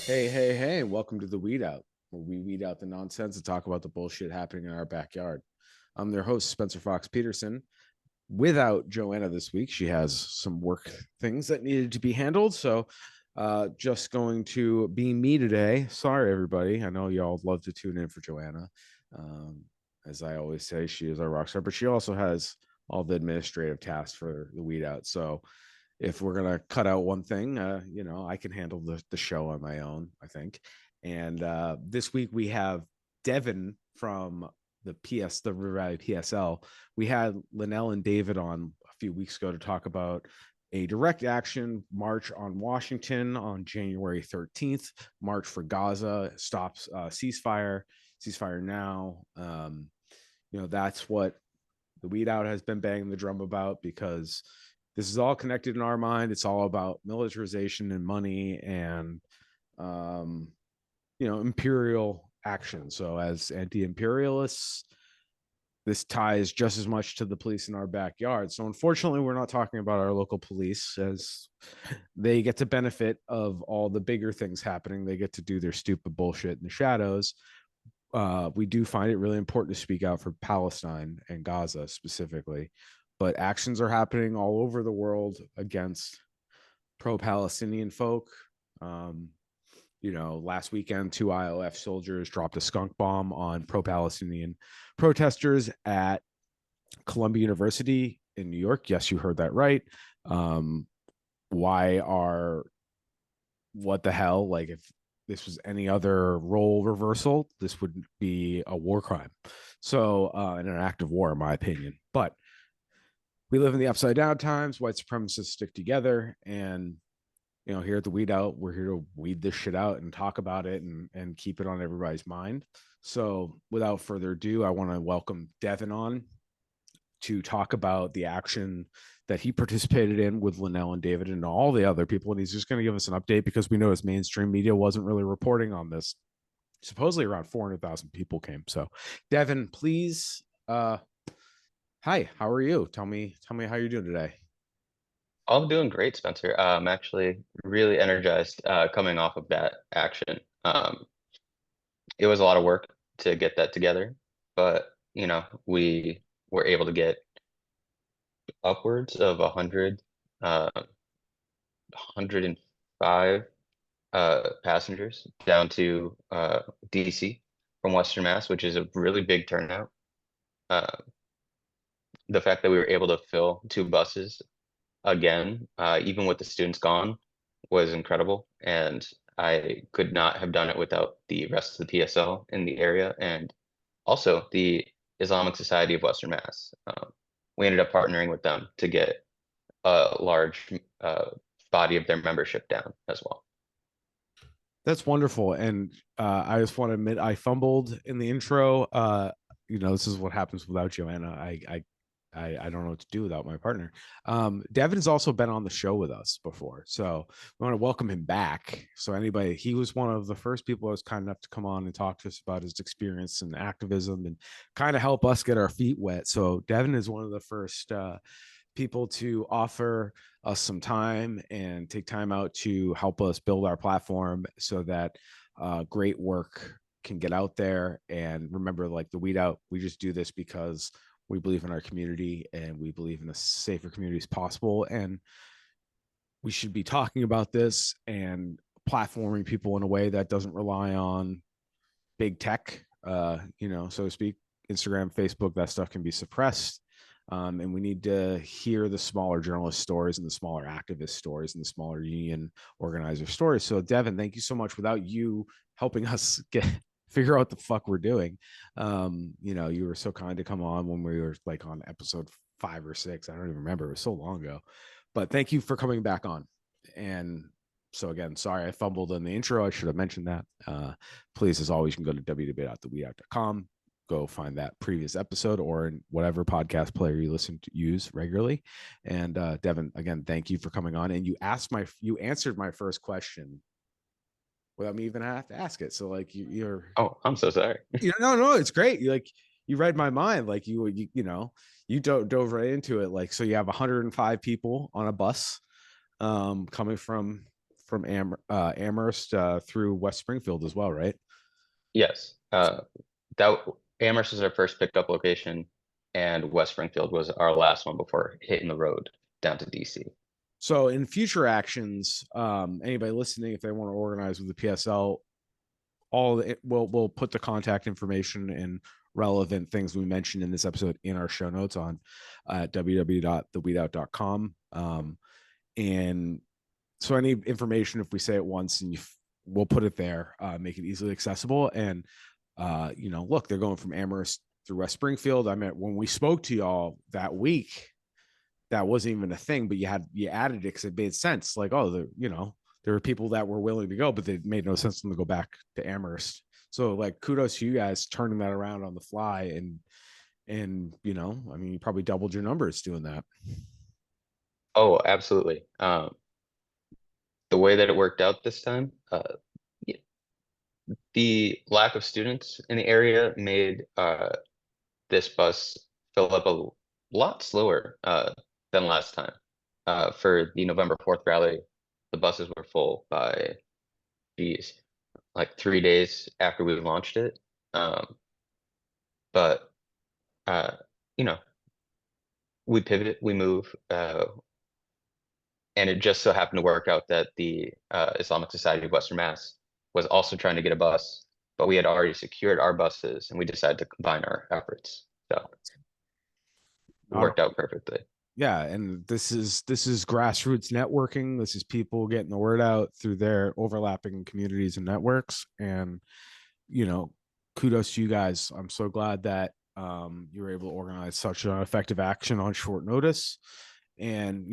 Hey, welcome to the Weed Out, where we weed out the nonsense and talk about the bullshit happening in our backyard. I'm their host, Spencer Fox Peterson. Without Joanna this week, she has some work things that needed to be handled. So, just going to be me today. Sorry, everybody. I know y'all love to tune in for Joanna. As I always say, she is our rock star, but she also has all the administrative tasks for the Weed Out. So, if we're gonna cut out one thing, I can handle the show on my own, I think. And this week we have Devin from the River Valley PSL. We had Linnell and David on a few weeks ago to talk about a direct action march on Washington on January 13th, March for Gaza, stops ceasefire now. That's what the Weed Out has been banging the drum about, because this is all connected in our mind. It's all about militarization and money and imperial action. So as anti-imperialists, this ties just as much to the police in our backyard. So unfortunately, we're not talking about our local police, as they get to benefit of all the bigger things happening. They get to do their stupid bullshit in the shadows. We do find it really important to speak out for Palestine and Gaza specifically, but actions are happening all over the world against pro-Palestinian folk. Last weekend, 2 IOF soldiers dropped a skunk bomb on pro-Palestinian protesters at Columbia University in New York. Yes, you heard that right. What the hell? Like, if this was any other role reversal, this would be a war crime. So, in an act of war, in my opinion. But we live in the upside down times. White supremacists stick together, and here at the Weed Out, we're here to weed this shit out and talk about it and keep it on everybody's mind. So, without further ado, I want to welcome Devin on to talk about the action that he participated in with Linnell and David and all the other people. And he's just going to give us an update, because we know his mainstream media wasn't really reporting on this. Supposedly around 400,000 people came. So, Devin, please. Hi, how are you? Tell me how you're doing today. I'm doing great, Spencer. I'm actually really energized coming off of that action. It was a lot of work to get that together, but we were able to get upwards of 105 passengers down to DC from Western Mass, which is a really big turnout. Uh, the fact that we were able to fill 2 buses again, even with the students gone, was incredible. And I could not have done it without the rest of the PSL in the area and also the Islamic Society of Western Mass. We ended up partnering with them to get a large body of their membership down as well. That's wonderful. And I just want to admit I fumbled in the intro. This is what happens without Joanna. I don't know what to do without my partner. Devin's also been on the show with us before, so we want to welcome him back. So he was one of the first people that was kind enough to come on and talk to us about his experience and activism and kind of help us get our feet wet. So Devin is one of the first people to offer us some time and take time out to help us build our platform so that great work can get out there. And remember, like the Weed Out, we just do this because we believe in our community and we believe in as safer communities possible. And we should be talking about this and platforming people in a way that doesn't rely on big tech, so to speak. Instagram, Facebook, that stuff can be suppressed. And we need to hear the smaller journalist stories and the smaller activist stories and the smaller union organizer stories. So, Devin, thank you so much. Without you helping us figure out what the fuck we're doing, you were so kind to come on when we were like on episode 5 or 6. I don't even remember. It was so long ago. But thank you for coming back on. And so again, sorry I fumbled in the intro. I should have mentioned that. Please, as always, you can go to www.theweedout.com. Go find that previous episode or in whatever podcast player you listen to use regularly. And Devin, again, thank you for coming on. And you answered my first question without me even have to ask it. So like you're Oh, I'm so sorry. no, it's great. You read my mind. Like you dove right into it. Like, so you have 105 people on a bus coming from from Amherst through West Springfield as well, right? Yes. That Amherst is our first pickup location, and West Springfield was our last one before hitting the road down to DC. So in future actions, anybody listening, if they want to organize with the PSL, we'll put the contact information and relevant things we mentioned in this episode in our show notes on www.theweedout.com. And so any information, if we say it once, and we'll put it there, make it easily accessible. And look, they're going from Amherst through West Springfield. I mean, when we spoke to y'all that week, that wasn't even a thing, but you added it because it made sense. Like, oh, there were people that were willing to go, but it made no sense for them to go back to Amherst. So like, kudos to you guys turning that around on the fly. And I mean, you probably doubled your numbers doing that. Oh, absolutely. The way that it worked out this time, the lack of students in the area made this bus fill up a lot slower than last time. For the November 4th rally, the buses were full by, geez, like 3 days after we launched it. But uh, you know, we pivot, we move, and it just so happened to work out that the Islamic Society of Western Mass was also trying to get a bus, but we had already secured our buses, and we decided to combine our efforts. So it worked out perfectly. Yeah, and this is grassroots networking. This is people getting the word out through their overlapping communities and networks. And kudos to you guys. I'm so glad that you were able to organize such an effective action on short notice. And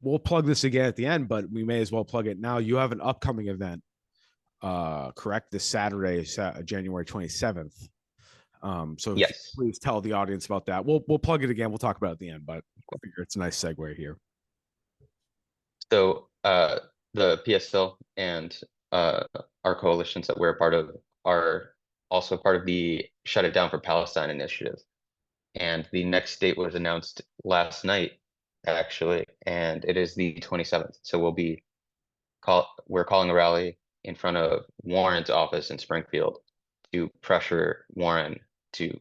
we'll plug this again at the end, but we may as well plug it now. You have an upcoming event, correct? This Saturday, January 27th. So Yes. please tell the audience about that. We'll plug it again. We'll talk about it at the end, but I figure it's a nice segue here. So the PSL and our coalitions that we're a part of are also part of the Shut It Down for Palestine initiative. And the next date was announced last night, actually, and it is the 27th. So we're calling a rally in front of Warren's office in Springfield to pressure Warren to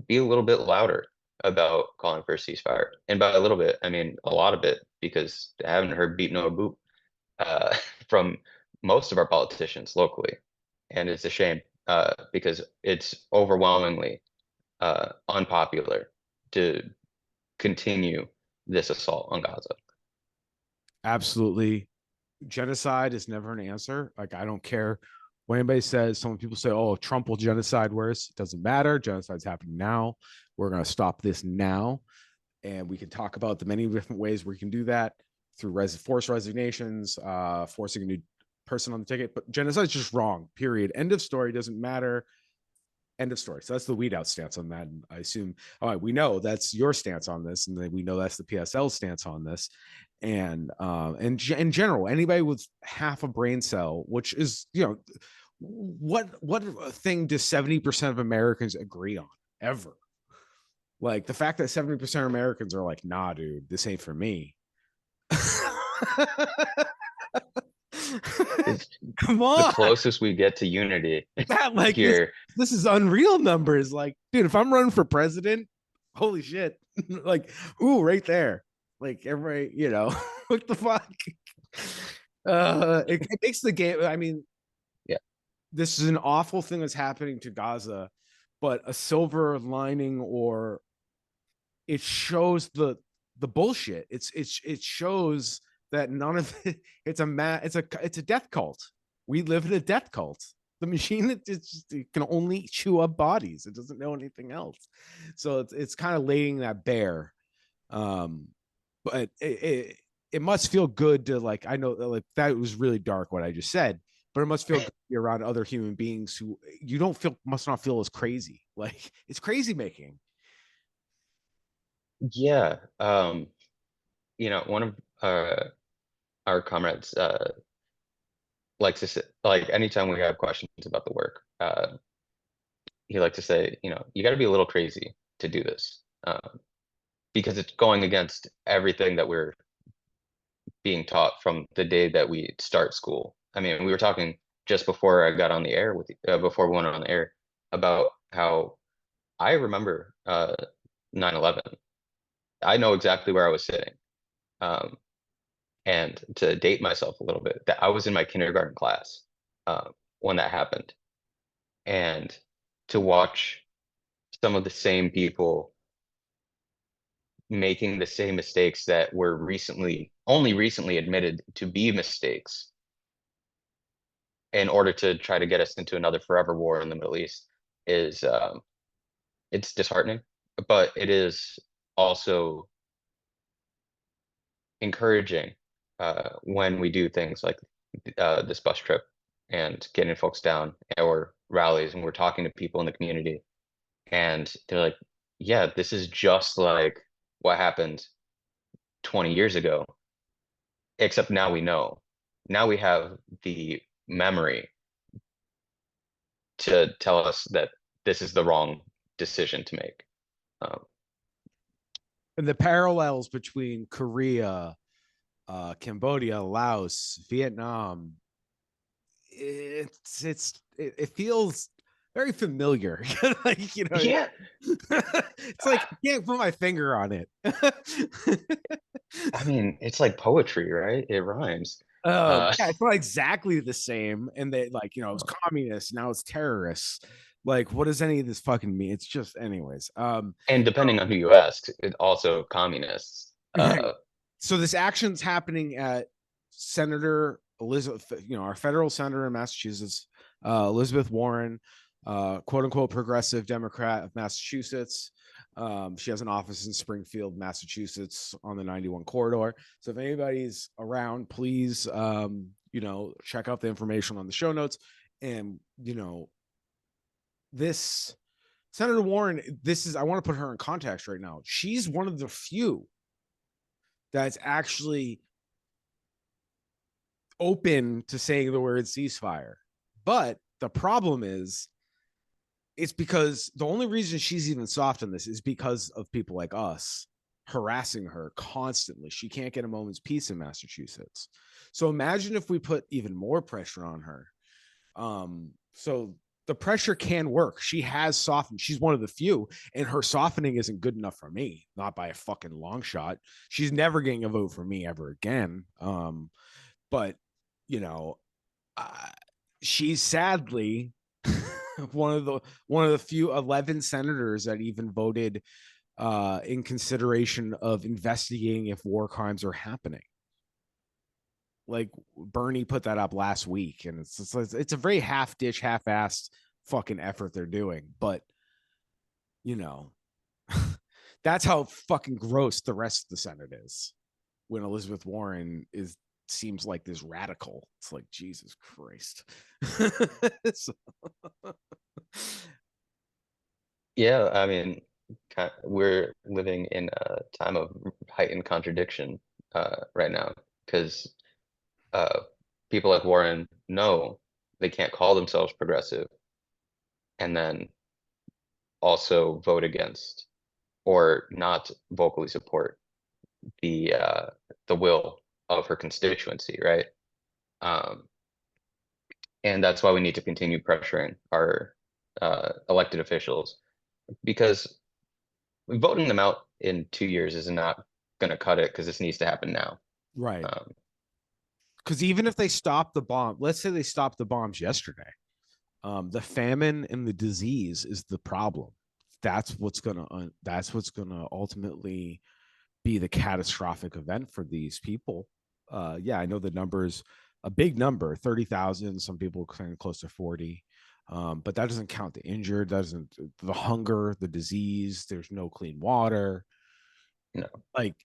be a little bit louder about calling for a ceasefire. And by a little bit, I mean a lot of it, because I haven't heard beat no boot from most of our politicians locally. And it's a shame because it's overwhelmingly unpopular to continue this assault on Gaza. Absolutely. Genocide is never an answer. Like, I don't care what anybody says. Some people say, oh, Trump will genocide worse. It doesn't matter. Genocide's happening now. We're going to stop this now. And we can talk about the many different ways we can do that through forced resignations, forcing a new person on the ticket. But genocide is just wrong, period. End of story. Doesn't matter. End of story. So that's the weed out stance on that. And I assume, all right, we know that's your stance on this, and then we know that's the PSL stance on this. And in general, anybody with half a brain cell, which is, what thing does 70% of Americans agree on ever? Like, the fact that 70% of Americans are like, nah, dude, this ain't for me. Come on. The closest we get to unity Like, here. This is unreal numbers. Like, dude, if I'm running for president, holy shit. Like, ooh, right there. Like, everybody, what the fuck? It makes the game. I mean, Yeah. This is an awful thing that's happening to Gaza, but a silver lining, or it shows the bullshit. It shows that none of it, it's a death cult. We live in a death cult. The machine, it can only chew up bodies. It doesn't know anything else. So it's kind of laying that bare. But it must feel good to, like, I know, like, that was really dark what I just said, but it must feel good to be around other human beings who you must not feel as crazy. Like, it's crazy making. Yeah. One of our comrades likes to say, like, anytime we have questions about the work, he likes to say, you got to be a little crazy to do this, because it's going against everything that we're being taught from the day that we start school. I mean, we were talking just before I got on the air with before we went on the air about how I remember 9/11. I know exactly where I was sitting. Um, and to date myself a little bit, that I was in my kindergarten class when that happened, and to watch some of the same people making the same mistakes that were only recently admitted to be mistakes in order to try to get us into another forever war in the Middle East is it's disheartening, but it is also encouraging when we do things like this bus trip and getting folks down or rallies, and we're talking to people in the community, and they're like, "Yeah, this is just like what happened 20 years ago, except now we know. Now we have the memory to tell us that this is the wrong decision to make." Um, And the parallels between Korea, Cambodia, Laos, Vietnam, it feels very familiar. Like, yeah, it's like I can't put my finger on it. I mean, it's like poetry, right? It rhymes. Yeah, it's not exactly the same. And they like, it's communists, now it's terrorists. Like, what does any of this fucking mean? It's just, anyways. and depending on who you ask, it also communists. Right. So this action's happening at Senator Elizabeth, our federal senator in Massachusetts, Elizabeth Warren, quote unquote progressive Democrat of Massachusetts. She has an office in Springfield, Massachusetts, on the 91 corridor. So if anybody's around, please, check out the information on the show notes. And this Senator Warren, I want to put her in context right now. She's one of the few that's actually open to saying the word ceasefire. But the problem is, it's because the only reason she's even soft on this is because of people like us harassing her constantly. She can't get a moment's peace in Massachusetts. So imagine if we put even more pressure on her. So the pressure can work. She has softened. She's one of the few, and her softening isn't good enough for me, not by a fucking long shot. She's never getting a vote for me ever again. But you know, uh, she's sadly one of the few 11 senators that even voted in consideration of investigating if war crimes are happening. Like Bernie put that up last week, and it's a very half-ditch, half-assed fucking effort they're doing. But you know, that's how fucking gross the rest of the Senate is. When Elizabeth Warren seems like this radical, it's like Jesus Christ. So, Yeah, I mean, we're living in a time of heightened contradiction right now because uh, people like Warren know they can't call themselves progressive and then also vote against or not vocally support the uh, the will of her constituency, right? Um, and that's why we need to continue pressuring our elected officials because voting them out in 2 years is not going to cut it because this needs to happen now. right. Um, Because even if they stop the bomb, let's say they stopped the bombs yesterday, the famine and the disease is the problem. That's what's gonna ultimately be the catastrophic event for these people. Yeah, I know the numbers, a big number, 30,000. Some people claim close to 40. But that doesn't count the injured, doesn't the hunger, the disease. There's no clean water. no, Like,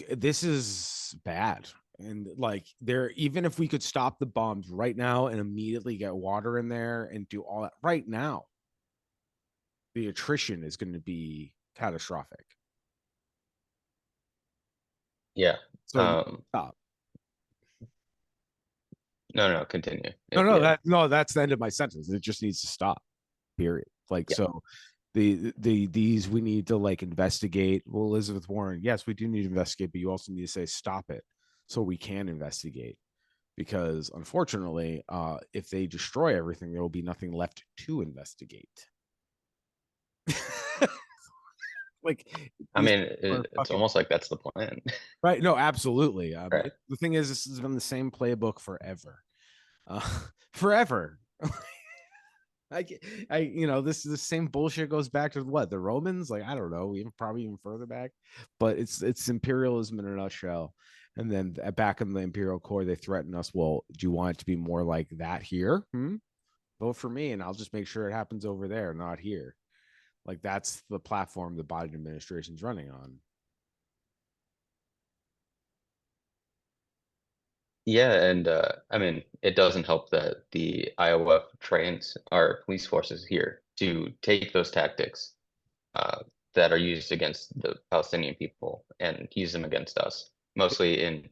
this is bad. And like, there, even if we could stop the bombs right now and immediately get water in there and do all that right now, the attrition is going to be catastrophic. yeah. So you stop. No, continue. Yeah, No, that's the end of my sentence. It just needs to stop. Period. Like, yeah, so these we need to like investigate. Well, Elizabeth Warren, yes, we do need to investigate, but you also need to say stop it. so we can investigate. Because unfortunately, if they destroy everything, there will be nothing left to investigate. Like I these mean, are it's fucking almost like that's the plan. right. No, absolutely. Right. The thing is, this has been the same playbook forever, forever. This is the same bullshit goes back to what the Romans, like I don't know, even probably even further back, but it's imperialism in a nutshell. And then back in the imperial core, they threaten us. Well, do you want it to be more like that here? Vote for me, and I'll just make sure it happens over there, not here. Like that's the platform the Biden administration's running on. Yeah, and I mean, it doesn't help that the IOF trains our police forces here to take those tactics uh, that are used against the Palestinian people and use them against us, mostly in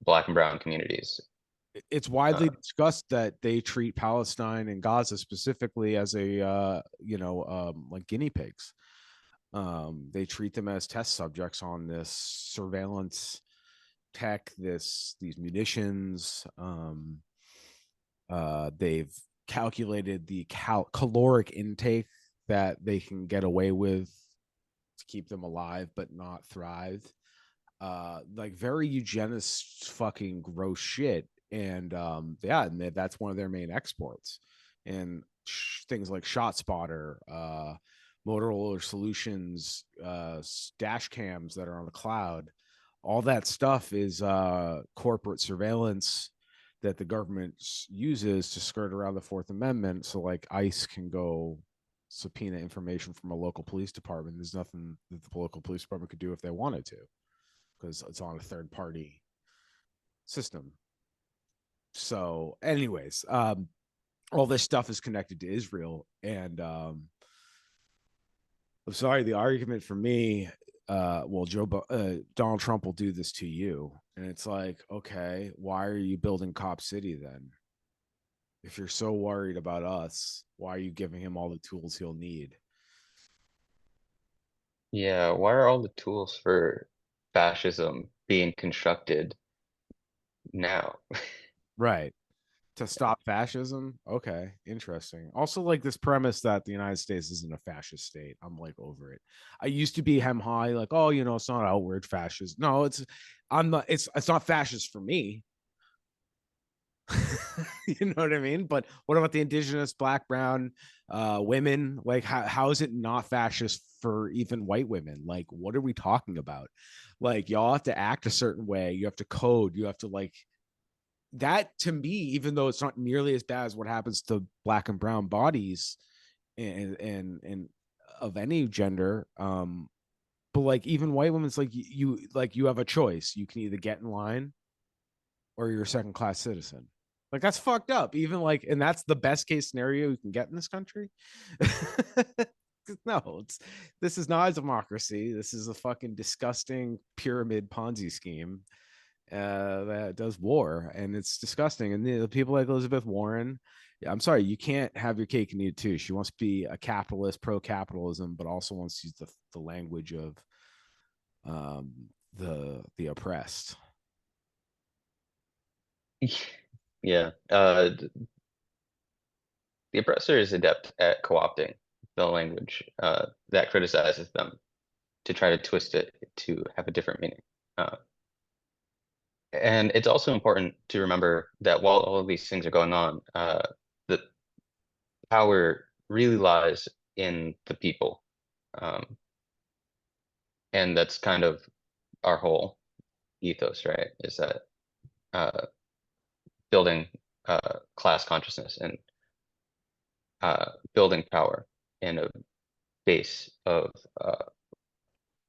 Black and Brown communities. It's widely Uh, discussed that they treat Palestine and Gaza specifically as a like guinea pigs. They treat them as test subjects on this surveillance tech, these munitions. They've calculated the caloric intake that they can get away with to keep them alive but not thrive. Like very eugenist fucking gross shit. And yeah, and that's one of their main exports. And things like ShotSpotter, Motorola Solutions, dash cams that are on the cloud, all that stuff is corporate surveillance that the government uses to skirt around the Fourth Amendment. So like ICE can go subpoena information from a local police department. There's nothing that the local police department could do if they wanted to, because it's on a third party system. So, anyways, all this stuff is connected to Israel, and I'm sorry, the argument for me, well, Donald Trump will do this to you, and it's like, okay, why are you building Cop City then? If you're so worried about us, why are you giving him all the tools he'll need? yeah, why are all the tools for fascism being constructed now? Right. To stop fascism. Okay, interesting. Also, like this premise that the United States isn't a fascist state. I'm like over it. I used to be hem high, like, oh, it's not outward fascist. No, I'm not. It's not fascist for me. You know what I mean? But what about the indigenous, black, brown, women? Like, how is it not fascist for even white women? Like, what are we talking about? Like, y'all have to act a certain way. You have to code. You have to like that to me, even though it's not nearly as bad as what happens to black and brown bodies and of any gender. But like even white women, it's like you have a choice. You can either get in line or you're a second class citizen. Like that's fucked up. Even like, and that's the best case scenario you can get in this country. No, this is not a democracy. This is a fucking disgusting pyramid Ponzi scheme that does war, and it's disgusting. And the people like Elizabeth Warren, yeah, I'm sorry, you can't have your cake and eat it too. She wants to be a capitalist, pro-capitalism, but also wants to use the language of the oppressed. Yeah, the oppressor is adept at co-opting the language that criticizes them to try to twist it to have a different meaning. Uh, and it's also important to remember that while all of these things are going on, the power really lies in the people. Um, and that's kind of our whole ethos, right? Is that uh, building class consciousness and building power in a base of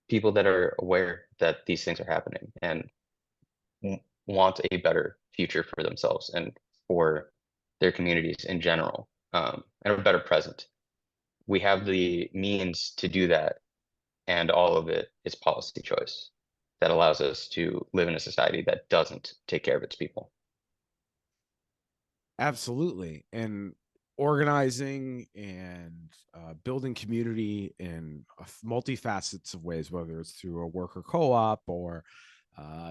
people that are aware that these things are happening and want a better future for themselves and for their communities in general, and a better present. We have the means to do that, and all of it is policy choice that allows us to live in a society that doesn't take care of its people. Absolutely. And organizing and building community in multifacets of ways, whether it's through a worker co-op or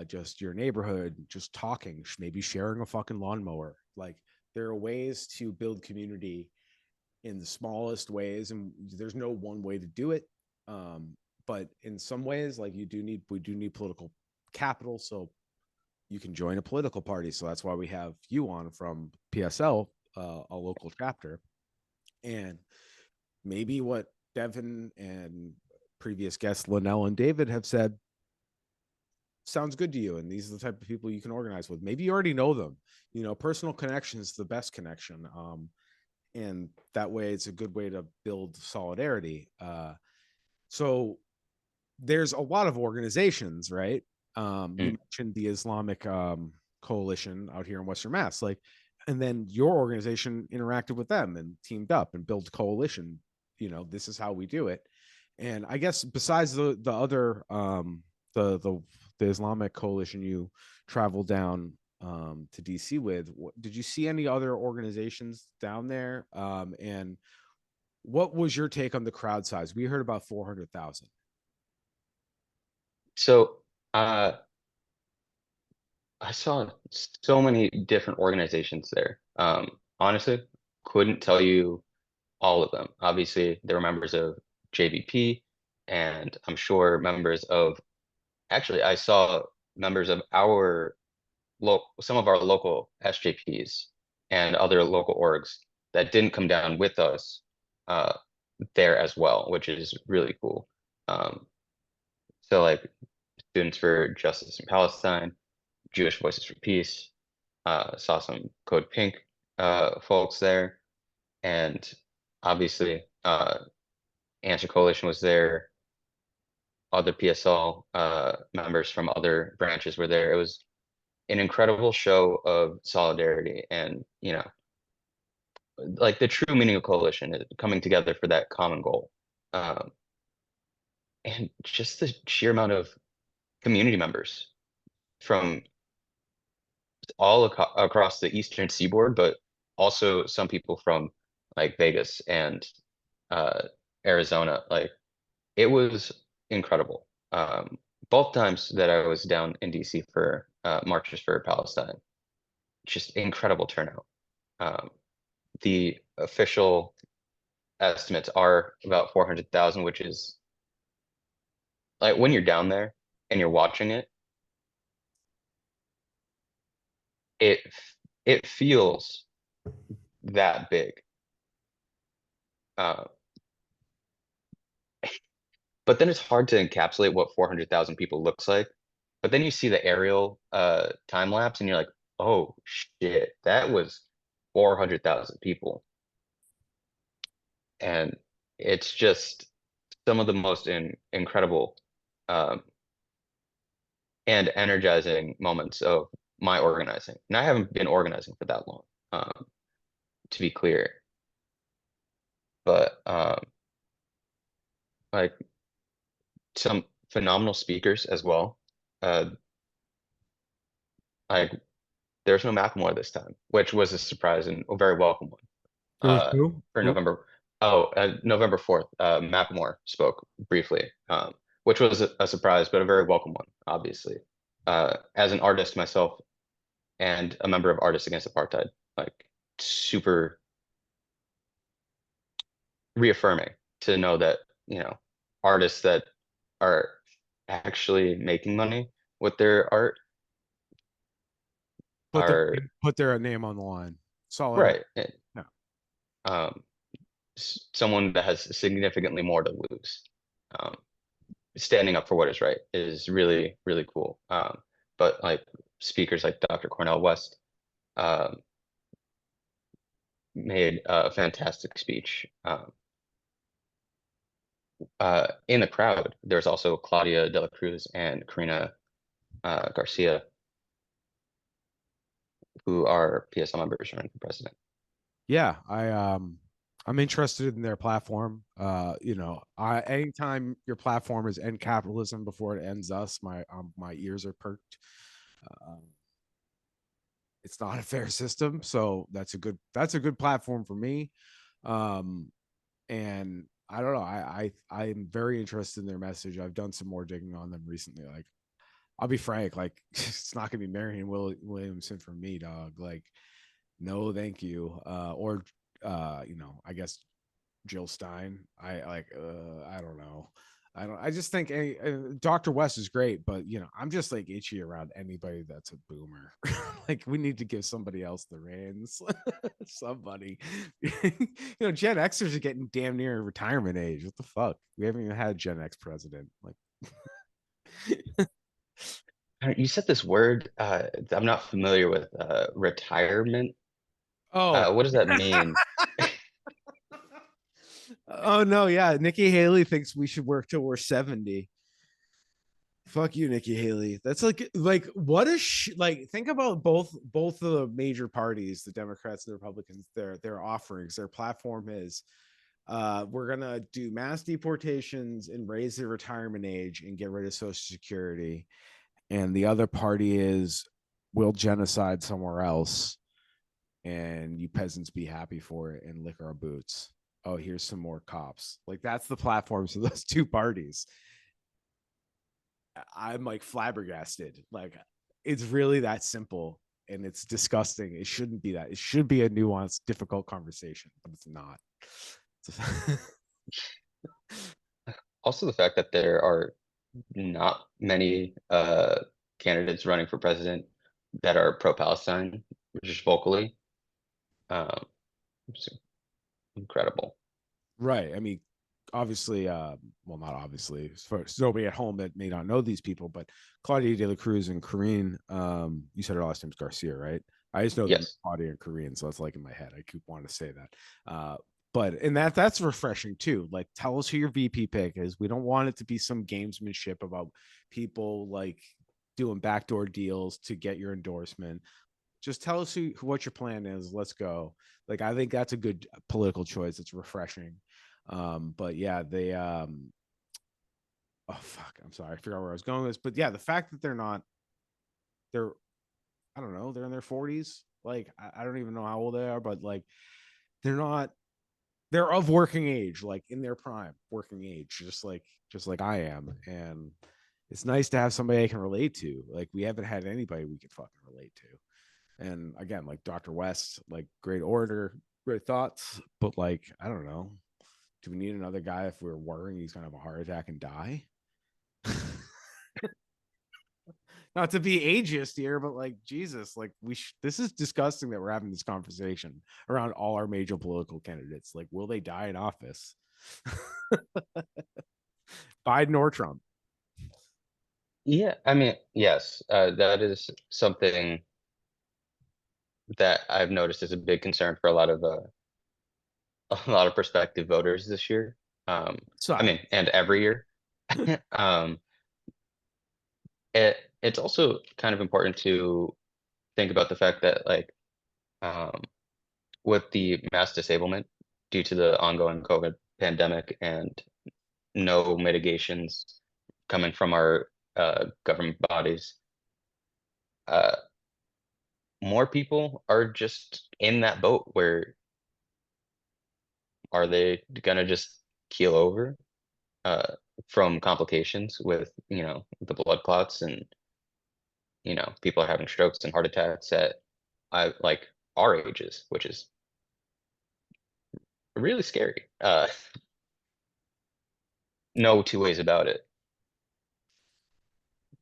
just your neighborhood, just talking, maybe sharing a fucking lawnmower. Like there are ways to build community in the smallest ways, and there's no one way to do it. But in some ways, like we do need political capital, so you can join a political party. So that's why we have you on from PSL, a local chapter, and maybe what Devin and previous guests Linnell and David have said sounds good to you, and these are the type of people you can organize with. Maybe you already know them. You know, personal connection is the best connection. And that way it's a good way to build solidarity. So there's a lot of organizations, right? You Mm. mentioned the Islamic coalition out here in Western Mass, like, and then your organization interacted with them and teamed up and built a coalition. You know, this is how we do it. And I guess besides the other the the the Islamic coalition you traveled down to DC with, did you see any other organizations down there? And what was your take on the crowd size? We heard about 400,000. So uh, I saw so many different organizations there. Honestly, couldn't tell you all of them. Obviously, there were members of JVP, and I'm sure members of, actually, I saw members of some of our local SJPs and other local orgs that didn't come down with us uh, there as well, which is really cool. Um, so like Students for Justice in Palestine, Jewish Voices for Peace, saw some Code Pink folks there, and obviously Answer Coalition was there. Other PSL members from other branches were there. It was an incredible show of solidarity, and like the true meaning of coalition is coming together for that common goal. Um, and just the sheer amount of community members from across the eastern seaboard, but also some people from like Vegas and uh, Arizona. Like it was incredible. Both times that I was down in DC for marches for Palestine, just incredible turnout. Um, the official estimates are about 400,000, which is like when you're down there and you're watching it, it it feels that big. Uh, but then it's hard to encapsulate what 400,000 people looks like. But then you see the aerial time lapse and you're like, oh shit, that was 400,000 people. And it's just some of the most incredible um, and energizing moments of my organizing. And I haven't been organizing for that long, to be clear. But like some phenomenal speakers as well. Uh, like there's no Macklemore this time, which was a surprise and a very welcome one. There was who? For Who? November. Oh, November 4th, Macklemore spoke briefly, which was a surprise, but a very welcome one, obviously. As an artist myself and a member of Artists Against Apartheid, like super reaffirming to know that, artists that are actually making money with their art Put their are put their name on the line. Solidarity. right. Yeah. Um, Someone that has significantly more to lose. Um, Standing up for what is right is really, really cool. But like speakers like Dr. Cornel West um, made a fantastic speech. In the crowd, there's also Claudia de la Cruz and Karina Garcia, who are PSL members running for president. Yeah, I'm interested in their platform. I anytime your platform is end capitalism before it ends us, my ears are perked. Um, it's not a fair system, so that's a good platform for me. Um, and I don't know, I'm very interested in their message. I've done some more digging on them recently. Like I'll be frank, like it's not gonna be Marion Williamson for me, dog. Like, no, thank you. Or I guess Jill Stein. I don't know. I just think Dr. West is great, but I'm just like itchy around anybody that's a boomer. Like we need to give somebody else the reins. Somebody. Gen Xers are getting damn near retirement age. What the fuck? We haven't even had a Gen X president. Like, You said this word, I'm not familiar with, retirement. oh. What does that mean? Oh no, yeah. Nikki Haley thinks we should work till we're 70. Fuck you, Nikki Haley. That's like what is like think about both of the major parties, the Democrats and the Republicans, their offerings, their platform is we're gonna do mass deportations and raise the retirement age and get rid of Social Security. And the other party is we'll genocide somewhere else and you peasants be happy for it and lick our boots. Oh, here's some more cops. Like that's the platforms of those two parties. I'm like flabbergasted. Like it's really that simple and it's disgusting. It shouldn't be that. It should be a nuanced, difficult conversation, but it's not. Also, the fact that there are not many candidates running for president that are pro-Palestine, just vocally, um, it's incredible. Right. I mean, obviously, well, not obviously, for nobody at home that may not know these people, but Claudia De La Cruz and Corinne, you said her last name's Garcia, right? I just know them Yes. Claudia and Korean, so it's like in my head. I keep wanting to say that. But and that's refreshing too. Like, tell us who your VP pick is. We don't want it to be some gamesmanship about people like doing backdoor deals to get your endorsement. Just tell us what your plan is. Let's go. Like, I think that's a good political choice. It's refreshing. But yeah, oh fuck, I'm sorry, I forgot where I was going with this. But yeah, the fact that they're I don't know, they're in their 40s. Like, I don't even know how old they are, but like they're not they're of working age, like in their prime, working age, just like I am. And it's nice to have somebody I can relate to. Like we haven't had anybody we can fucking relate to. And again, like Dr. West, like great orator, great thoughts, but like, I don't know. Do we need another guy if we're worrying he's gonna have a heart attack and die? Not to be ageist here, but like Jesus, like this is disgusting that we're having this conversation around all our major political candidates. Like, will they die in office? Biden or Trump? Yeah, I mean, yes, that is something that I've noticed is a big concern for a lot of a lot of prospective voters this year. I Side. mean, and every year. Um, it's also kind of important to think about the fact that like um, with the mass disablement due to the ongoing COVID pandemic and no mitigations coming from our government bodies, uh, more people are just in that boat where are they gonna just keel over uh, from complications with, the blood clots and, people are having strokes and heart attacks at like our ages, which is really scary. No two ways about it.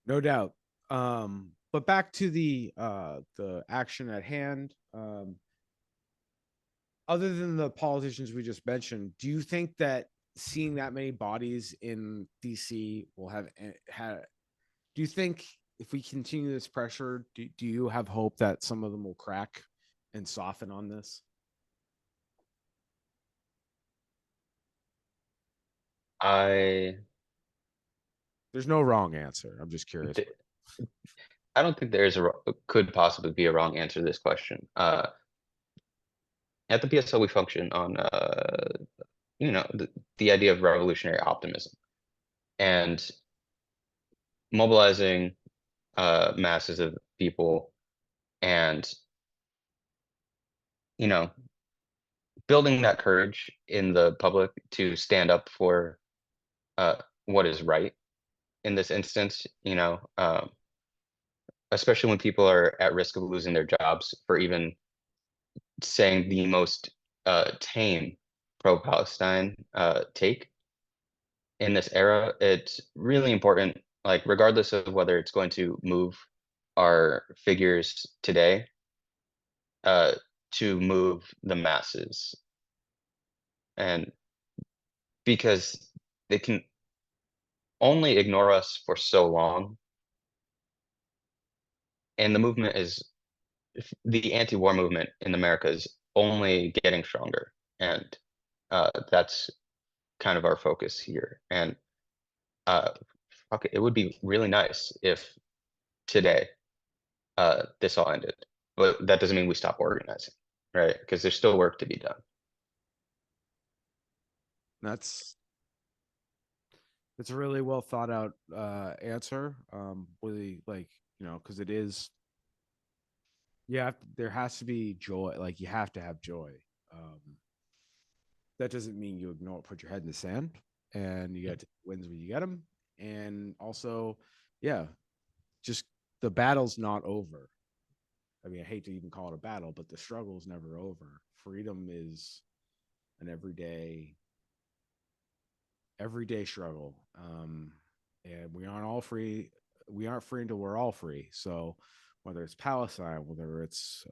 No doubt. But back to the action at hand. Other than the politicians we just mentioned, do you think that seeing that many bodies in DC will have do you think if we continue this pressure, do you have hope that some of them will crack and soften on this? I There's no wrong answer. I'm just curious. th- I don't think there's could possibly be a wrong answer to this question. At the PSL, we function on the idea of revolutionary optimism and mobilizing masses of people and you know building that courage in the public to stand up for uh, what is right in this instance. especially when people are at risk of losing their jobs for even saying the most tame pro-Palestine take in this era. It's really important, like regardless of whether it's going to move our figures today, uh, to move the masses, and because they can only ignore us for so long, and the movement is the anti-war movement in America is only getting stronger, and that's kind of our focus here. And uh, it would be really nice if today this all ended, but that doesn't mean we stop organizing, right? Because there's still work to be done. That's it's a really well thought out answer. Really, like, because it is, yeah, there has to be joy. Like, you have to have joy. Um, that doesn't mean you ignore, put your head in the sand, and you get wins when you get them. And also, yeah, just the battle's not over. I mean, I hate to even call it a battle, but the struggle is never over. Freedom is an everyday struggle. And we aren't all free. We aren't free until we're all free. So whether it's Palestine, whether it's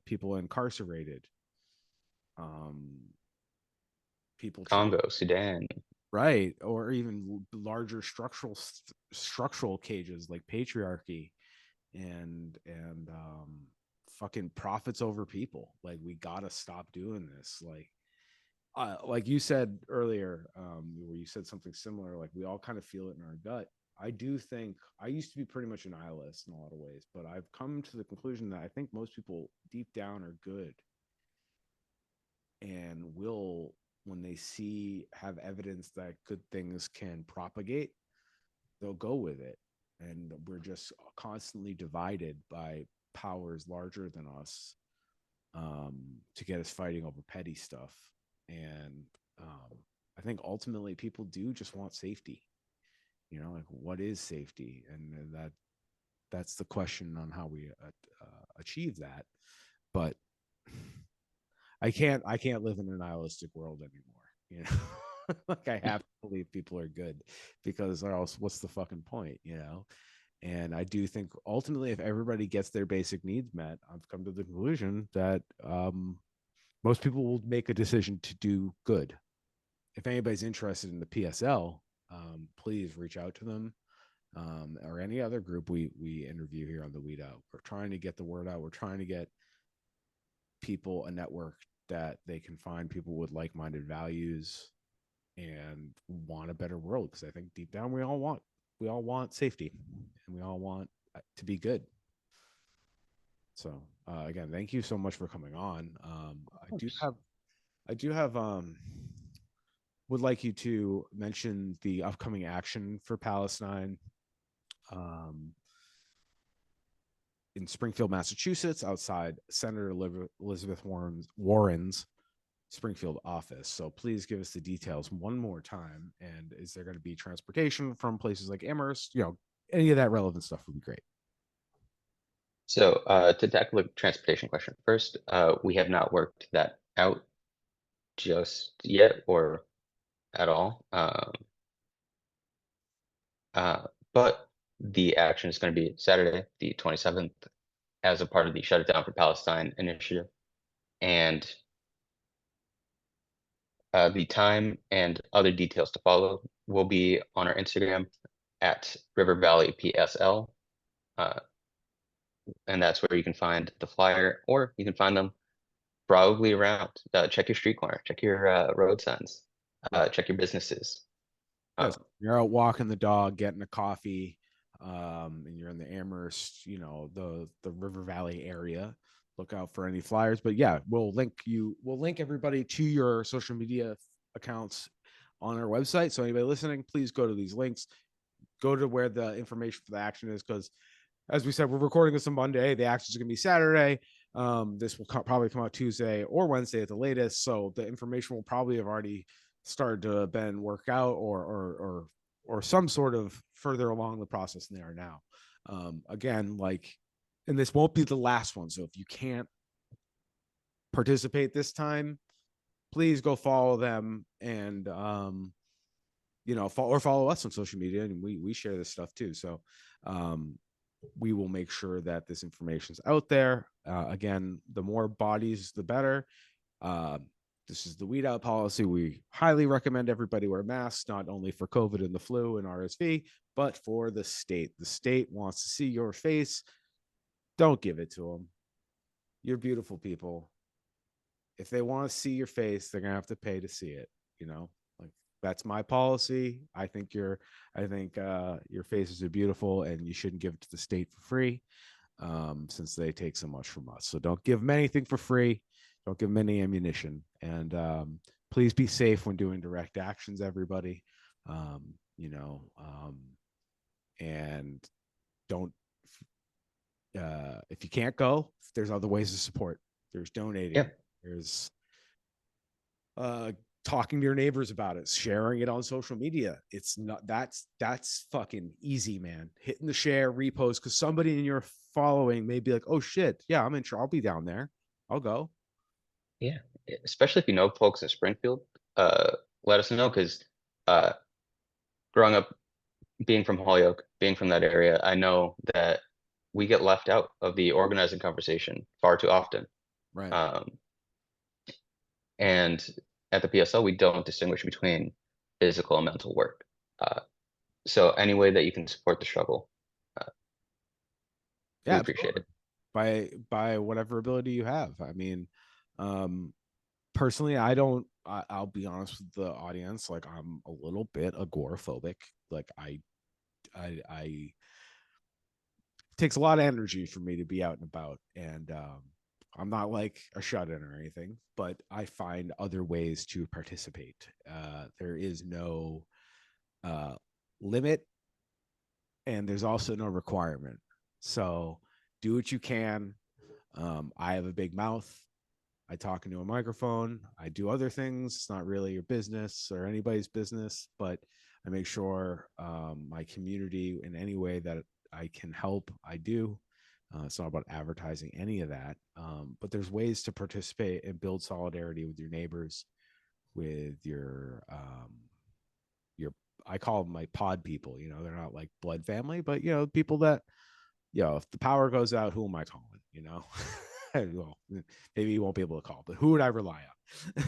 people incarcerated, um, people Congo, Sudan, right, or even larger structural cages like patriarchy and fucking profits over people. Like, we gotta stop doing this. Like you said earlier, where you said something similar, like we all kind of feel it in our gut. I do think I used to be pretty much a nihilist in a lot of ways, but I've come to the conclusion that I think most people deep down are good and will, when they have evidence that good things can propagate, they'll go with it. And we're just constantly divided by powers larger than us, to get us fighting over petty stuff. And um, I think ultimately people do just want safety. Like, what is safety? And that's the question on how we achieve that. But I can't live in a nihilistic world anymore. Like, I have to believe people are good, because or else what's the fucking point? And I do think ultimately, if everybody gets their basic needs met, I've come to the conclusion that most people will make a decision to do good. If anybody's interested in the PSL, please reach out to them, or any other group we interview here on the Weedout. We're trying to get the word out. We're trying to get people a network that they can find people with like-minded values and want a better world. Because I think deep down we all want safety, and we all want to be good. So again, thank you so much for coming on. I do have would like you to mention the upcoming action for Palestine, um, in Springfield, Massachusetts, outside Senator Elizabeth Warren's Springfield office. So please give us the details one more time. And is there going to be transportation from places like Amherst? Any of that relevant stuff would be great. So to tackle the transportation question first, we have not worked that out just yet or at all. Uh, but the action is going to be Saturday, the 27th, as a part of the Shut It Down for Palestine initiative. And the time and other details to follow will be on our Instagram at RiverValleyPSL. Uh, and that's where you can find the flyer, or you can find them probably around. Check your street corner, check your road signs, check your businesses. Yes, you're out walking the dog, getting a coffee, and you're in the Amherst, the River Valley area. Look out for any flyers. But yeah, we'll link everybody to your social media accounts on our website. So anybody listening, please go to these links, go to where the information for the action is, because as we said, we're recording this on Monday. The action is going to be Saturday. This will probably come out Tuesday or Wednesday at the latest. So the information will probably have already started to been work out, or some sort of further along the process than they are now. Again, like, and this won't be the last one. So if you can't participate this time, please go follow them and follow us on social media, and we share this stuff too. So we will make sure that this information is out there. Again, the more bodies, the better. Uh, this is the weed out policy. We highly recommend everybody wear masks, not only for COVID and the flu and RSV, but for the state. The state wants to see your face. Don't give it to them. You're beautiful people. If they want to see your face, they're gonna have to pay to see it. You know, like, that's my policy. I think your faces are beautiful, and you shouldn't give it to the state for free, since they take so much from us. So don't give them anything for free. Don't give them any ammunition, and please be safe when doing direct actions, everybody. Um, you know, and don't if you can't go, there's other ways to support. There's Yeah, donating. There's uh talking to your neighbors about it, sharing it on social media. It's not that's fucking easy, man. Hitting the share, repost, because somebody in your following may be like, oh shit, yeah, I'm in sure I'll be down there. I'll go. yeah. Especially if you know folks in Springfield, let us know because uh, growing up, being from Holyoke, being from that area, I know that we get left out of the organizing conversation far too often. Right. Um, and at the PSL, we don't distinguish between physical and mental work. Uh, so any way that you can support the struggle, uh, we Yeah, appreciate absolutely. it. By whatever ability you have. I mean, um personally, I'll be honest with the audience, like, I'm a little bit agoraphobic. Like, I it takes a lot of energy for me to be out and about, and I'm not like a shut-in or anything, but I find other ways to participate. There is no uh limit, and there's also no requirement. So do what you can. I have a big mouth. I talk into a microphone. I do other things. It's not really your business or anybody's business, but I make sure my community, in any way that I can help, I do. It's not about advertising any of that, but there's ways to participate and build solidarity with your neighbors, with your I call them my pod people. They're not like blood family, but people that, if the power goes out, who am I calling? Well, maybe you won't be able to call, but who would I rely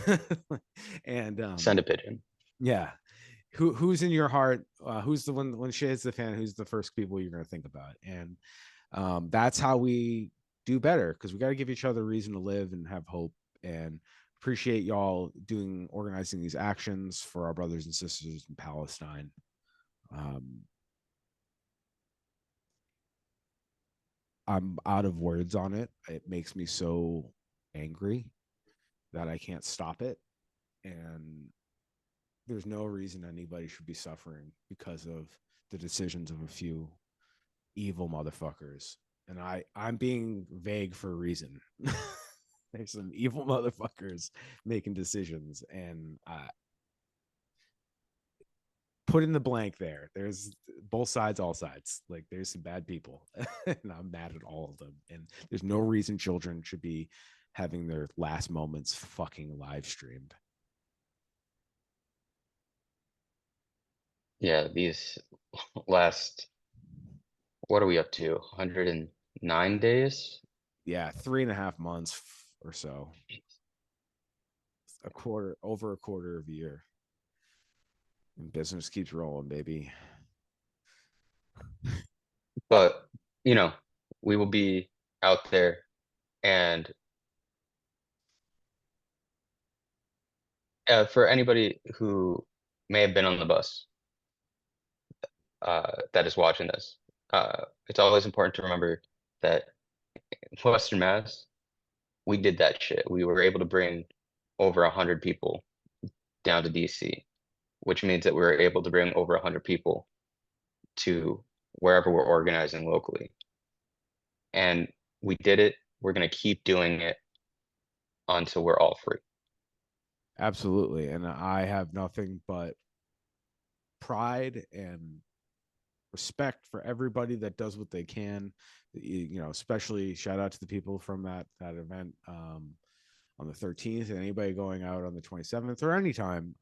on? And Send a pigeon. yeah, who's in your heart? Who's the one when shit hits the fan? Who's the first people you're going to think about? And that's how we do better, because we got to give each other a reason to live and have hope. And appreciate y'all organizing these actions for our brothers and sisters in Palestine. Um, I'm out of words on it. It makes me so angry that I can't stop it. And there's no reason anybody should be suffering because of the decisions of a few evil motherfuckers. And I'm being vague for a reason. There's some evil motherfuckers making decisions, and put in the blank there. There's both sides, all sides. Like, there's some bad people, and I'm mad at all of them. And there's no reason children should be having their last moments fucking live streamed. Yeah, these last, what are we up to? 109 days? Yeah, 3.5 months or so, over a quarter of a year, and business keeps rolling, baby. But, you know, we will be out there and for anybody who may have been on the bus that is watching this, it's always important to remember that Western Mass, we did that shit. We were able to bring over 100 people down to DC, which means that we were able to bring over 100 people to wherever we're organizing locally. And we did it. We're going to keep doing it until we're all free. Absolutely. And I have nothing but pride and respect for everybody that does what they can. You know, especially shout out to the people from that event on the 13th, and anybody going out on the 27th or anytime.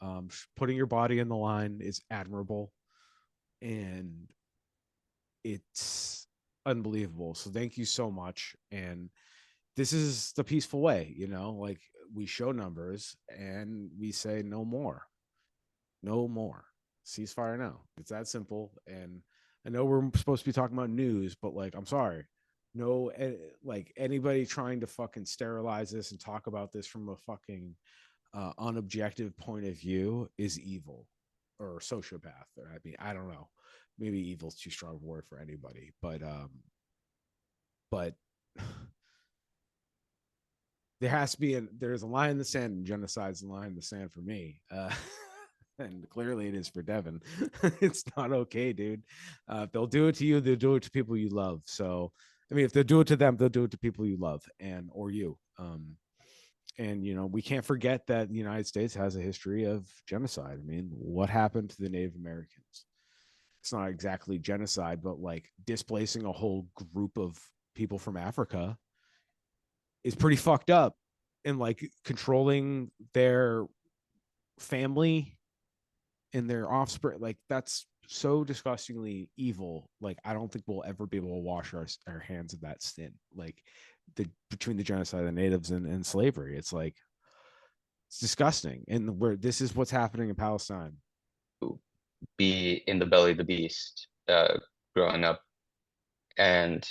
Putting your body in the line is admirable, and it's unbelievable. So thank you so much. And this is the peaceful way, you know, like we show numbers and we say no more, no more, ceasefire now. It's that simple. And I know we're supposed to be talking about news, but like, I'm sorry, no, like anybody trying to fucking sterilize this and talk about this from a fucking unobjective point of view is evil or sociopath. Or I mean, I don't know, maybe evil's too strong a word for anybody, but there has to be there's a line in the sand, and genocide's a line in the sand for me. And clearly it is for Devin. It's not okay, dude. If they'll do it to you, they'll do it to people you love. So, I mean, if they'll do it to them, they'll do it to people you love and or you. And you know, we can't forget that the United States has a history of genocide. I mean, what happened to the Native Americans? It's not exactly genocide, but like displacing a whole group of people from Africa is pretty fucked up, and like controlling their family and their offspring, like that's so disgustingly evil. Like I don't think we'll ever be able to wash our hands of that sin. Like the between the genocide of the natives and slavery, it's like it's disgusting. And where this is what's happening in Palestine. Be in the belly of the beast, growing up, and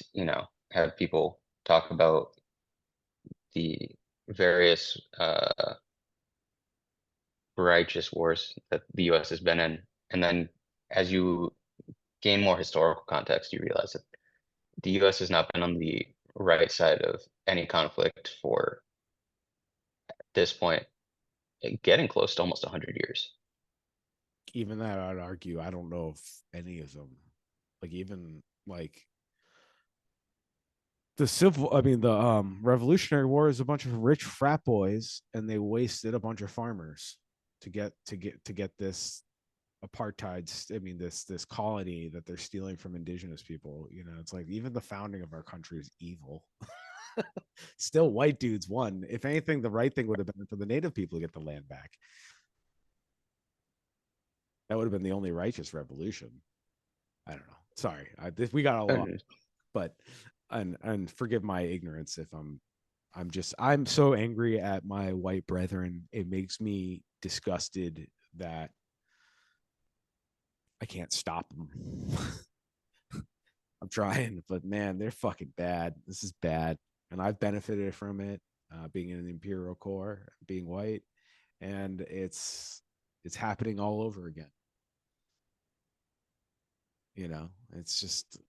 have people talk about the various righteous wars that the U.S. has been in, and then as you gain more historical context, you realize that the U.S. has not been on the right side of any conflict for this point, getting close to almost 100 years. Even that, I'd argue, I don't know if any of them, like even like the Revolutionary War is a bunch of rich frat boys, and they wasted a bunch of farmers to get this apartheid. I mean, this colony that they're stealing from indigenous people. You know, it's like even the founding of our country is evil. Still, white dudes won. If anything, the right thing would have been for the native people to get the land back. That would have been the only righteous revolution. I don't know. Sorry, we got a lot, And but and forgive my ignorance if I'm so angry at my white brethren. It makes me disgusted that I can't stop them. I'm trying, but man, they're fucking bad. This is bad, and I've benefited from it, being in the Imperial Corps, being white, and it's happening all over again. You know, it's just,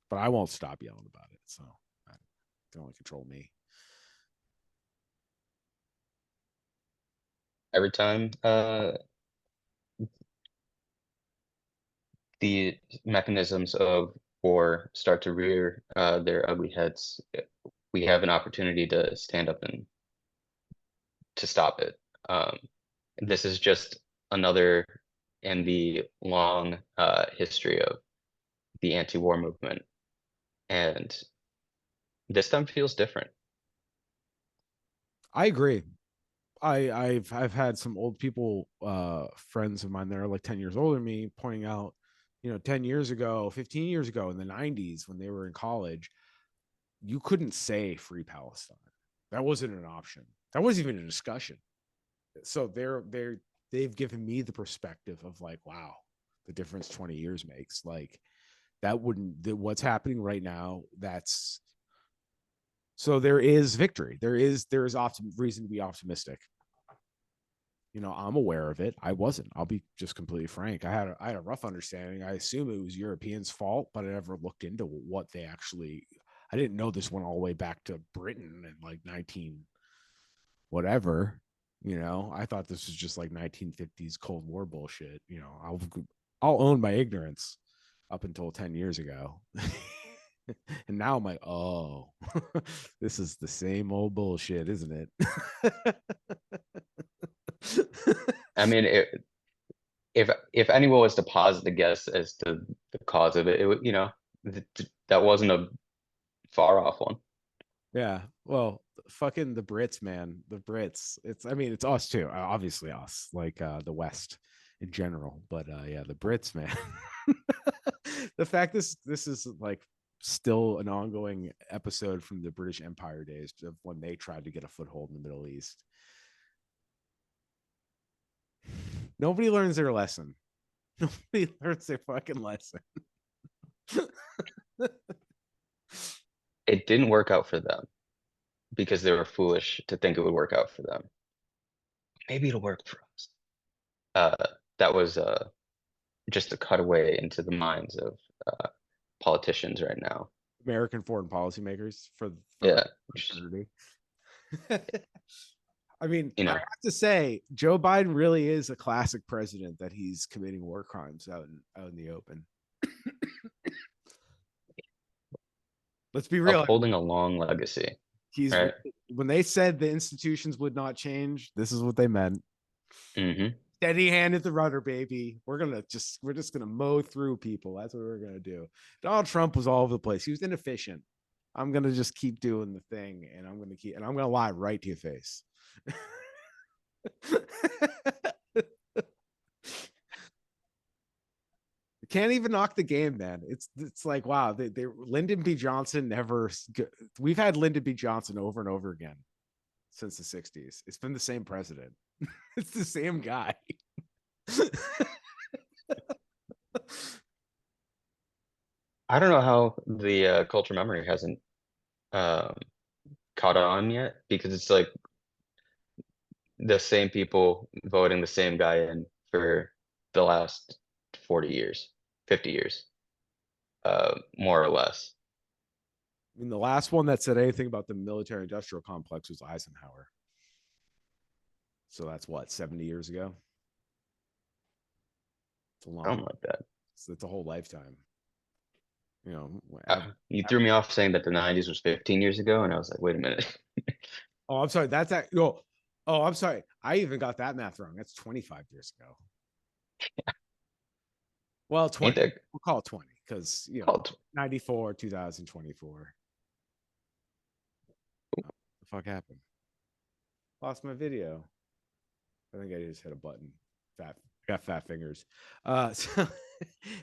but I won't stop yelling about it. So I can only control me. every time the mechanisms of war start to rear their ugly heads, we have an opportunity to stand up and to stop it. Um, this is just another in the long history of the anti-war movement, and this time feels different. I agree. I've had some old people, friends of mine that are like 10 years older than me, pointing out, you know, 10 years ago, 15 years ago in the 90s when they were in college, you couldn't say free Palestine. That wasn't an option. That wasn't even a discussion. So they've given me the perspective of like, wow, the difference 20 years makes. Like that wouldn't what's happening right now, that's so there is victory. There is reason to be optimistic. You know, I'm aware of it. I wasn't. I'll be just completely frank. I had a rough understanding. I assume it was Europeans' fault, but I never looked into what they actually. I didn't know this went all the way back to Britain in like 19 whatever. You know, I thought this was just like 1950s Cold War bullshit. You know, I'll own my ignorance up until 10 years ago. And now I'm like, oh, this is the same old bullshit, isn't it? I mean, if anyone was to posit a guess as to the cause of it, it would, that wasn't a far off one. Yeah. Well, fucking the Brits, man. The Brits. It's I mean, it's us too. Obviously us, like the West in general. But yeah, the Brits, man. The fact this is like still an ongoing episode from the British Empire days of when they tried to get a foothold in the Middle East. Nobody learns their lesson. Nobody learns their fucking lesson. It didn't work out for them because they were foolish to think it would work out for them. Maybe it'll work for us. Uh, that was just a cutaway into the minds of uh, politicians right now. American foreign policymakers for Yeah, like just, eternity. I mean, you I know, have to say, Joe Biden really is a classic president that he's committing war crimes out in the open. Let's be real. upholding a long legacy, He's right? when they said the institutions would not change, this is what they meant. Hmm. Steady hand at the rudder, baby. We're just gonna mow through people. That's what we're gonna do. Donald Trump was all over the place. He was inefficient. I'm gonna just keep doing the thing, and I'm gonna lie right to your face. Can't even knock the game, man. It's like wow, they Lyndon B. Johnson never. We've had Lyndon B. Johnson over and over again since the '60s. It's been the same president. It's the same guy. I don't know how the culture memory hasn't um, caught on yet because it's like the same people voting the same guy in for the last 40 years, 50 years, more or less. I mean, the last one that said anything about the military-industrial complex was Eisenhower. So that's what 70 years ago. It's a long. Something like that. It's a whole lifetime. You know. You threw me off saying that the 90s was 15 years ago, and I was like, wait a minute. Oh, I'm sorry. That's that. No. Oh, I'm sorry. I even got that math wrong. That's 25 years ago. Well, Ain't 20. that We'll call it 20 because called? 94, 2024. What the fuck happened? Lost my video. I think I just hit a button. Fat, got fat fingers. So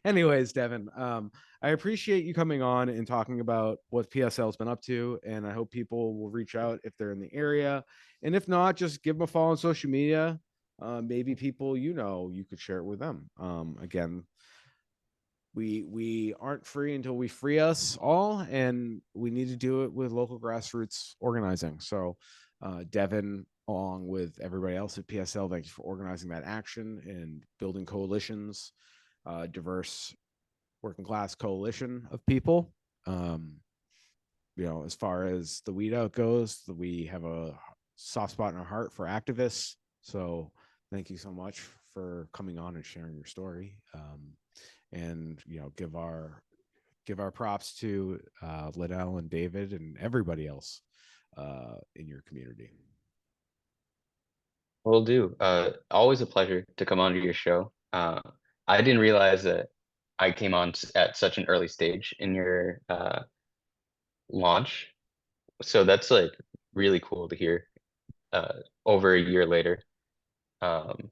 anyways, Devin, I appreciate you coming on and talking about what PSL's been up to, and I hope people will reach out if they're in the area, and if not, just give them a follow on social media. Maybe people you could share it with them. Again, we aren't free until we free us all, and we need to do it with local grassroots organizing. So Devin, along with everybody else at PSL, thank you for organizing that action and building coalitions, diverse working class coalition of people. um as far as the weed out goes, we have a soft spot in our heart for activists. So thank you so much for coming on and sharing your story. And give our props to Liddell and David and everybody else in your community. Will do. Always a pleasure to come onto your show. I didn't realize that I came on at such an early stage in your launch. So that's like really cool to hear over a year later. Um,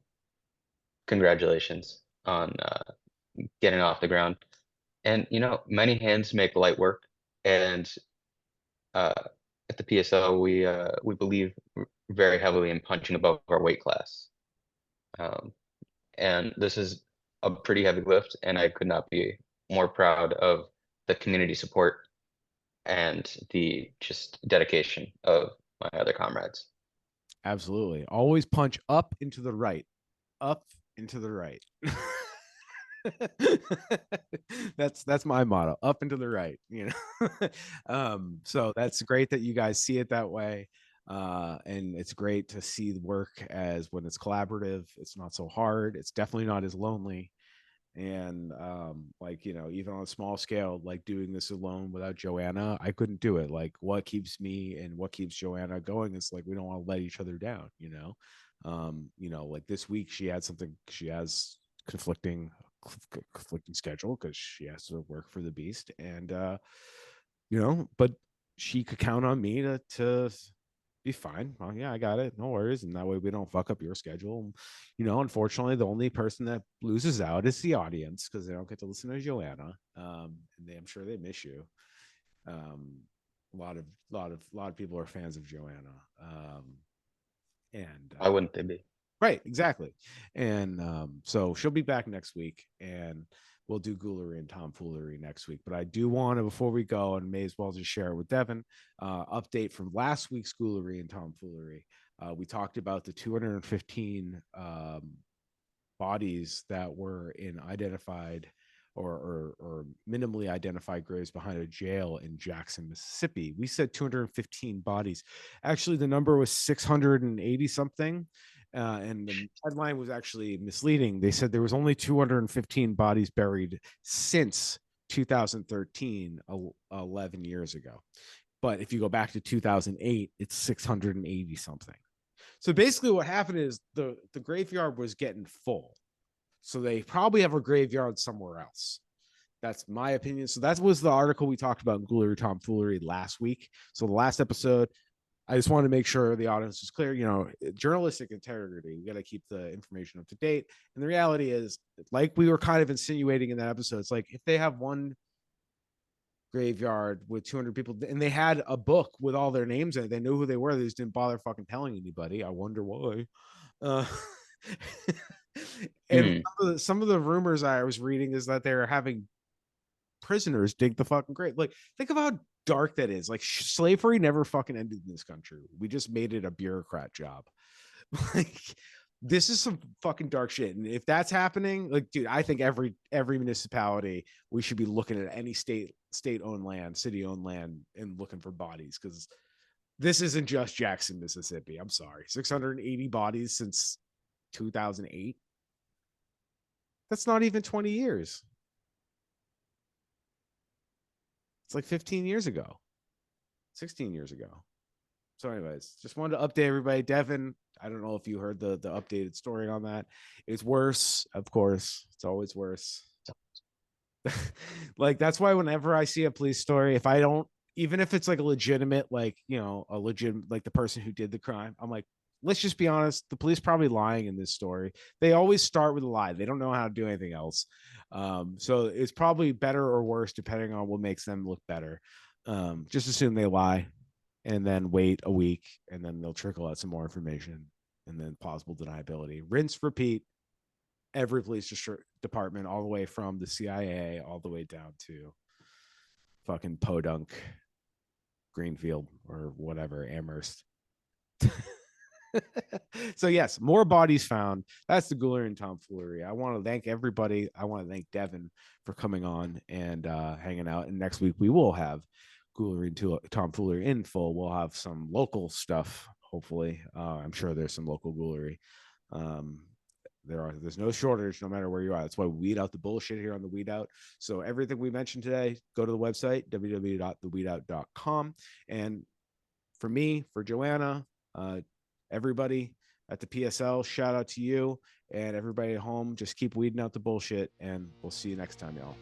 Congratulations on getting off the ground. And many hands make light work. And uh, at the PSL, we believe very heavily in punching above our weight class. Um, and this is a pretty heavy lift, and I could not be more proud of the community support and the just dedication of my other comrades. Absolutely. Always punch up into the right. Up into the right. That's my motto. Up into the right. So that's great that you guys see it that way. And it's great to see the work as when it's collaborative, it's not so hard, it's definitely not as lonely. And even on a small scale, like doing this alone without Joanna, I couldn't do it. Like what keeps me and what keeps Joanna going is like we don't want to let each other down. Like this week she has conflicting schedule because she has to work for the Beast, and but she could count on me to be fine. Well, yeah, I got it. No worries. And that way we don't fuck up your schedule. Unfortunately, the only person that loses out is the audience because they don't get to listen to Joanna. And I'm sure they miss you. A lot of people are fans of Joanna. And Why wouldn't they be? Right, exactly. And so she'll be back next week, and we'll do Ghoulery and Tomfoolery next week. But I do want to, before we go, and may as well just share it with Devin, update from last week's Ghoulery and Tomfoolery. We talked about the 215 bodies that were in identified or minimally identified graves behind a jail in Jackson, Mississippi. We said 215 bodies. Actually, the number was 680 something. And the headline was actually misleading. They said there was only 215 bodies buried since 2013, 11 years ago. But if you go back to 2008, it's 680 something. So basically what happened is the graveyard was getting full. So they probably have a graveyard somewhere else. That's my opinion. So that was the article we talked about in Ghoulery Tomfoolery last week. So the last episode, I just wanted to make sure the audience is clear. Journalistic integrity. We got to keep the information up to date. And the reality is, like we were kind of insinuating in that episode, it's like if they have one graveyard with 200 people and they had a book with all their names in it, they knew who they were. They just didn't bother fucking telling anybody. I wonder why. And some of the rumors I was reading is that they're having prisoners dig the fucking grave. Like, think of how dark that is. Like, slavery never fucking ended in this country. We just made it a bureaucrat job. Like, this is some fucking dark shit. And if that's happening, like, dude, I think every municipality, we should be looking at any state-owned land, city-owned land, and looking for bodies, because this isn't just Jackson, Mississippi. I'm sorry. 680 bodies since 2008. That's not even 20 years. It's like 15 years ago, 16 years ago. So anyways, just wanted to update everybody. Devin, I don't know if you heard the updated story on that. It's worse, of course. It's always worse. Like, that's why whenever I see a police story, if I don't, even if it's like a legitimate, like, a legit, like the person who did the crime, I'm like, let's just be honest, the police probably lying in this story. They always start with a lie. They don't know how to do anything else. So it's probably better or worse depending on what makes them look better. Just assume they lie and then wait a week, and then they'll trickle out some more information, and then plausible deniability. Rinse, repeat. Every police department, all the way from the CIA all the way down to fucking Podunk, Greenfield, or whatever, Amherst. So yes, more bodies found. That's the Ghoulery and Tomfoolery. I want to thank everybody. I want to thank Devin for coming on and hanging out. And next week we will have Ghoulery and Tomfoolery in full. We'll have some local stuff, hopefully. I'm sure there's some local Ghoulery. There's no shortage no matter where you are. That's why we weed out the bullshit here on the Weed Out. So everything we mentioned today, go to the website www.theweedout.com. And for me, for Joanna, everybody at the PSL, shout out to you, and everybody at home, just keep weeding out the bullshit, and we'll see you next time, y'all.